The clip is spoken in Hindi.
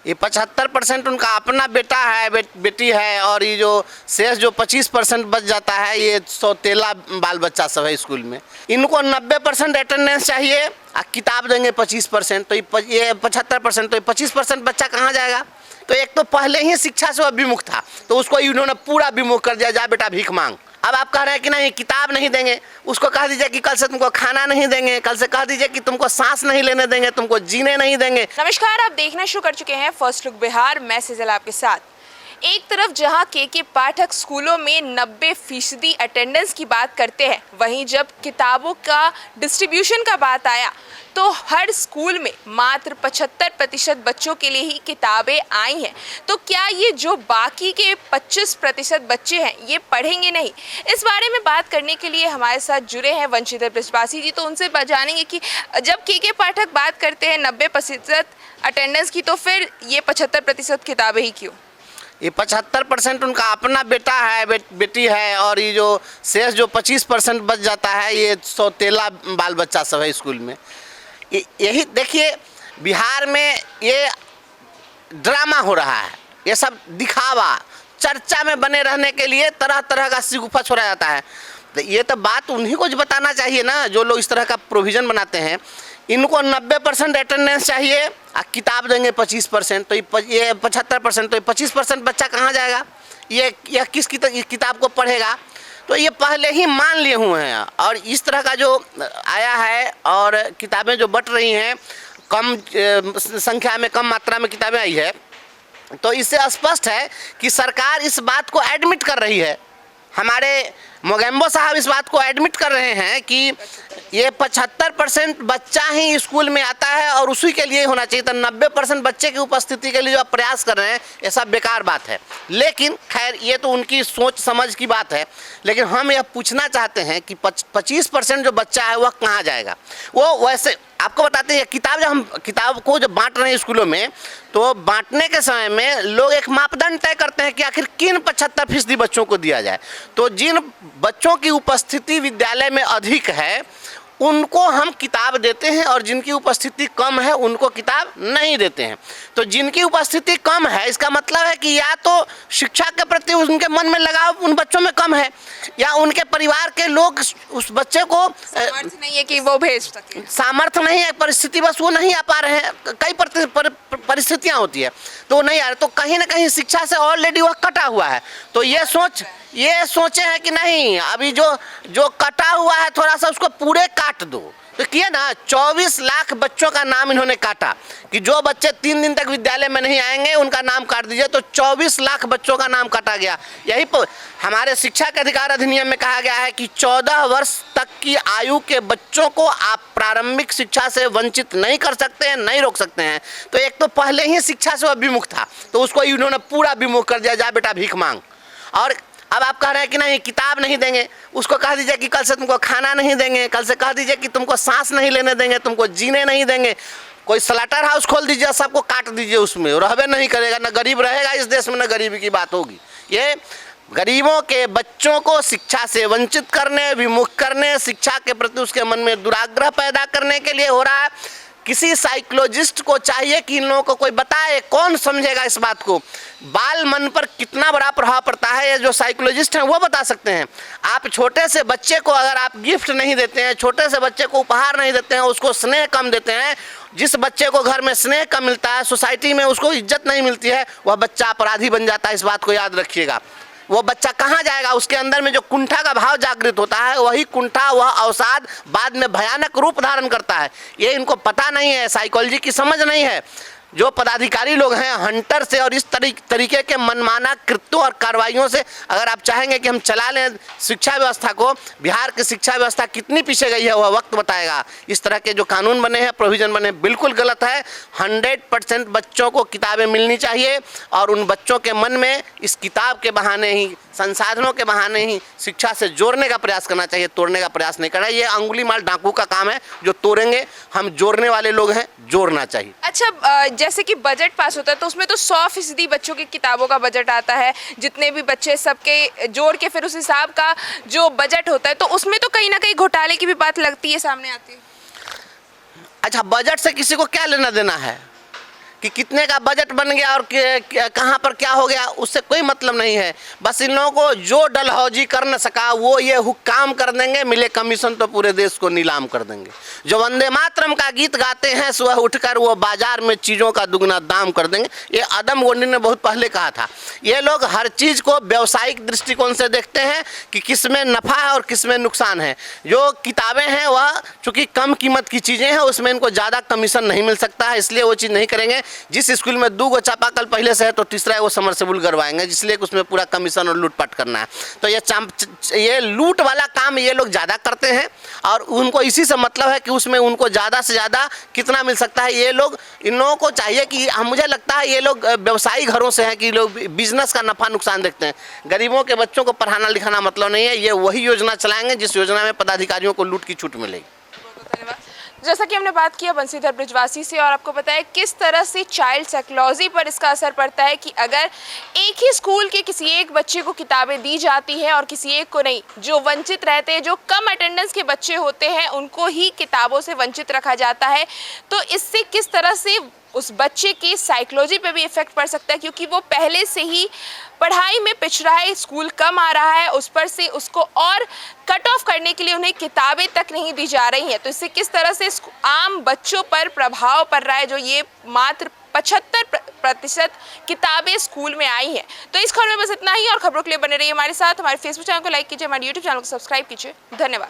ये 75% उनका अपना बेटा है, बेटी है, और ये जो शेष जो 25% बच जाता है ये सौतेला बाल बच्चा सब है स्कूल में। इनको 90% अटेंडेंस चाहिए, किताब देंगे 25%, तो ये 75%, तो ये 25% बच्चा कहाँ जाएगा? तो एक तो पहले ही शिक्षा से विमुख था, तो उसको इन्होंने पूरा विमुख कर दिया, जा बेटा भीख मांग। अब आप कह रहे हैं कि नहीं किताब नहीं देंगे, उसको कह दीजिए कि कल से तुमको खाना नहीं देंगे, कल से कह दीजिए कि तुमको सांस नहीं लेने देंगे, तुमको जीने नहीं देंगे। नमस्कार, आप देखना शुरू कर चुके हैं फर्स्ट लुक बिहार। मैं सेजल आपके साथ। एक तरफ जहां के पाठक स्कूलों में 90% अटेंडेंस की बात करते हैं, वहीं जब किताबों का डिस्ट्रीब्यूशन का बात आया तो हर स्कूल में मात्र 75% बच्चों के लिए ही किताबें आई हैं। तो क्या ये जो बाकी के 25% बच्चे हैं ये पढ़ेंगे नहीं? इस बारे में बात करने के लिए हमारे साथ जुड़े हैं वंशिता ब्रजवासी जी। तो उनसे जानेंगे कि जब के पाठक बात करते हैं 90% अटेंडेंस की, तो फिर ये 75% किताबें ही क्यों? ये 75% उनका अपना बेटा है, बेटी है, और ये जो शेष जो 25% बच जाता है ये सौतेला बाल बच्चा सब है स्कूल में। यही देखिए, बिहार में ये ड्रामा हो रहा है, ये सब दिखावा, चर्चा में बने रहने के लिए तरह तरह का सिगुफा छोड़ा जाता है। तो ये तो बात उन्हीं को बताना चाहिए ना, जो लोग इस तरह का प्रोविज़न बनाते हैं। इनको 90% अटेंडेंस चाहिए, किताब देंगे 25%, तो ये 75%, तो ये 25% बच्चा कहाँ जाएगा? ये किस किताब को पढ़ेगा? तो ये पहले ही मान लिए हुए हैं, और इस तरह का जो आया है और किताबें जो बट रही हैं, कम संख्या में, कम मात्रा में किताबें आई है, तो इससे स्पष्ट है कि सरकार इस बात को एडमिट कर रही है। हमारे मोगेम्बो साहब इस बात को एडमिट कर रहे हैं कि ये 75% बच्चा ही स्कूल में आता है और उसी के लिए होना चाहिए, तो 90% बच्चे की उपस्थिति के लिए जो आप प्रयास कर रहे हैं ये सब बेकार बात है। लेकिन खैर ये तो उनकी सोच समझ की बात है, लेकिन हम यह पूछना चाहते हैं कि 25% जो बच्चा है वह कहाँ जाएगा? वो वैसे आपको बताते हैं, जब हम किताब को जब बांट रहे हैं स्कूलों में, तो बांटने के समय में लोग एक मापदंड तय करते हैं कि आखिर किन 75% बच्चों को दिया जाए। तो जिन बच्चों की उपस्थिति विद्यालय में अधिक है उनको हम किताब देते हैं, और जिनकी उपस्थिति कम है उनको किताब नहीं देते हैं। तो जिनकी उपस्थिति कम है, इसका मतलब है कि या तो शिक्षा के प्रति उनके मन में लगाव उन बच्चों में कम है, या उनके परिवार के लोग उस बच्चे को सामर्थ्य नहीं है कि वो भेज सके, सामर्थ्य नहीं है, परिस्थिति बस वो नहीं आ पा रहे हैं। कई परिस्थितियाँ होती है तो नहीं आ रहे, तो कहीं ना कहीं शिक्षा से ऑलरेडी वह कटा हुआ है। तो ये सोचे हैं कि नहीं, अभी जो कटा हुआ है थोड़ा सा उसको पूरे काट दो। तो किया ना, 24 लाख बच्चों का नाम इन्होंने काटा कि जो बच्चे 3 दिन तक विद्यालय में नहीं आएंगे उनका नाम काट दीजिए, तो 24 लाख बच्चों का नाम काटा गया। यही हमारे शिक्षा के अधिकार अधिनियम में कहा गया है कि 14 वर्ष तक की आयु के बच्चों को आप प्रारंभिक शिक्षा से वंचित नहीं कर सकते हैं, नहीं रोक सकते हैं। तो एक तो पहले ही शिक्षा से वह विमुख था, तो उसको इन्होंने पूरा विमुख कर दिया, जा बेटा भीख मांग। और अब आप कह रहे हैं कि नहीं किताब नहीं देंगे, उसको कह दीजिए कि कल से तुमको खाना नहीं देंगे, कल से कह दीजिए कि तुमको सांस नहीं लेने देंगे, तुमको जीने नहीं देंगे। कोई स्लॉटर हाउस खोल दीजिए, सबको काट दीजिए, उसमें रहबे नहीं करेगा, ना गरीब रहेगा इस देश में, ना गरीबी की बात होगी। ये गरीबों के बच्चों को शिक्षा से वंचित करने, विमुख करने, शिक्षा के प्रति उसके मन में दुराग्रह पैदा करने के लिए हो रहा है। किसी साइकोलॉजिस्ट को चाहिए कि इन लोगों को कोई बताए, कौन समझेगा इस बात को। बाल मन पर कितना बड़ा प्रभाव पड़ता है, ये जो साइकोलॉजिस्ट हैं वो बता सकते हैं। आप छोटे से बच्चे को अगर आप गिफ्ट नहीं देते हैं, छोटे से बच्चे को उपहार नहीं देते हैं, उसको स्नेह कम देते हैं, जिस बच्चे को घर में स्नेह कम मिलता है, सोसाइटी में उसको इज्जत नहीं मिलती है, वह बच्चा अपराधी बन जाता है। इस बात को याद रखिएगा। वो बच्चा कहाँ जाएगा? उसके अंदर में जो कुंठा का भाव जागृत होता है, वही कुंठा, वह अवसाद बाद में भयानक रूप धारण करता है। ये इनको पता नहीं है, साइकोलॉजी की समझ नहीं है। जो पदाधिकारी लोग हैं हंटर से और इस तरीके के मनमाना कृत्यों और कार्रवाइयों से अगर आप चाहेंगे कि हम चला लें शिक्षा व्यवस्था को, बिहार की शिक्षा व्यवस्था कितनी पीछे गई है वह वक्त बताएगा। इस तरह के जो कानून बने हैं, प्रोविज़न बने, बिल्कुल गलत है। 100% बच्चों को किताबें मिलनी चाहिए, और उन बच्चों के मन में इस किताब के बहाने ही, संसाधनों के बहाने ही शिक्षा से जोड़ने का प्रयास करना चाहिए, तोड़ने का प्रयास नहीं करना। ये अंगुली माल डाकू का काम है, जो तोड़ेंगे। हम जोड़ने वाले लोग हैं, जोड़ना चाहिए। अच्छा, जैसे कि बजट पास होता है तो उसमें तो 100% बच्चों की किताबों का बजट आता है, जितने भी बच्चे सबके जोड़ के फिर उस हिसाब का जो बजट होता है, तो उसमें तो कहीं ना कहीं घोटाले की भी बात लगती है, सामने आती है। अच्छा, बजट से किसी को क्या लेना देना है? कि कितने का बजट बन गया और कहाँ पर क्या हो गया, उससे कोई मतलब नहीं है। बस इन लोगों को जो डलहौजी कर न सका वो ये हुक्काम कर देंगे, मिले कमीशन तो पूरे देश को नीलाम कर देंगे। जो वंदे मातरम का गीत गाते हैं सुबह उठकर वो बाजार में चीज़ों का दुगना दाम कर देंगे। ये आदम गोंडी ने बहुत पहले कहा था। ये लोग हर चीज़ को व्यावसायिक दृष्टिकोण से देखते हैं कि किसमें नफ़ा है और किसमें नुकसान है। जो किताबें हैं वह चूँकि कम कीमत की चीज़ें हैं उसमें इनको ज़्यादा कमीशन नहीं मिल सकता है, इसलिए वो चीज़ नहीं करेंगे। जिस स्कूल में 2 चापाकल पहले से है तो तीसरा वो समरसेबुल करवाएंगे, जिसलिए उसमें पूरा कमीशन और लूटपाट करना है। तो ये लूट वाला काम ये लोग ज़्यादा करते हैं और उनको इसी से मतलब है कि उसमें उनको ज़्यादा से ज़्यादा कितना मिल सकता है। ये लोग, इन लोगों को चाहिए कि मुझे लगता है ये लोग व्यवसायी घरों से हैं कि लोग बिजनेस का नफ़ा नुकसान देखते हैं। गरीबों के बच्चों को पढ़ाना लिखाना मतलब नहीं है। ये वही योजना चलाएंगे जिस योजना में पदाधिकारियों को लूट की छूट मिलेगी। धन्यवाद। जैसा कि हमने बात किया बंसीधर ब्रिजवासी से और आपको बताया किस तरह से चाइल्ड साइकोलॉजी पर इसका असर पड़ता है कि अगर एक ही स्कूल के किसी एक बच्चे को किताबें दी जाती हैं और किसी एक को नहीं, जो वंचित रहते हैं, जो कम अटेंडेंस के बच्चे होते हैं उनको ही किताबों से वंचित रखा जाता है, तो इससे किस तरह से उस बच्चे की साइकोलॉजी पे भी इफेक्ट पड़ सकता है, क्योंकि वो पहले से ही पढ़ाई में पिछड़ा है, स्कूल कम आ रहा है, उस पर से उसको और कट ऑफ करने के लिए उन्हें किताबें तक नहीं दी जा रही हैं। तो इससे किस तरह से आम बच्चों पर प्रभाव पड़ रहा है, जो ये मात्र 75% किताबें स्कूल में आई हैं। तो इस खबर में बस इतना ही और खबरों के लिए बने रहिए हमारे साथ। हमारे फेसबुक चैनल को लाइक कीजिए, हमारे यूट्यूब चैनल को सब्सक्राइब कीजिए। धन्यवाद।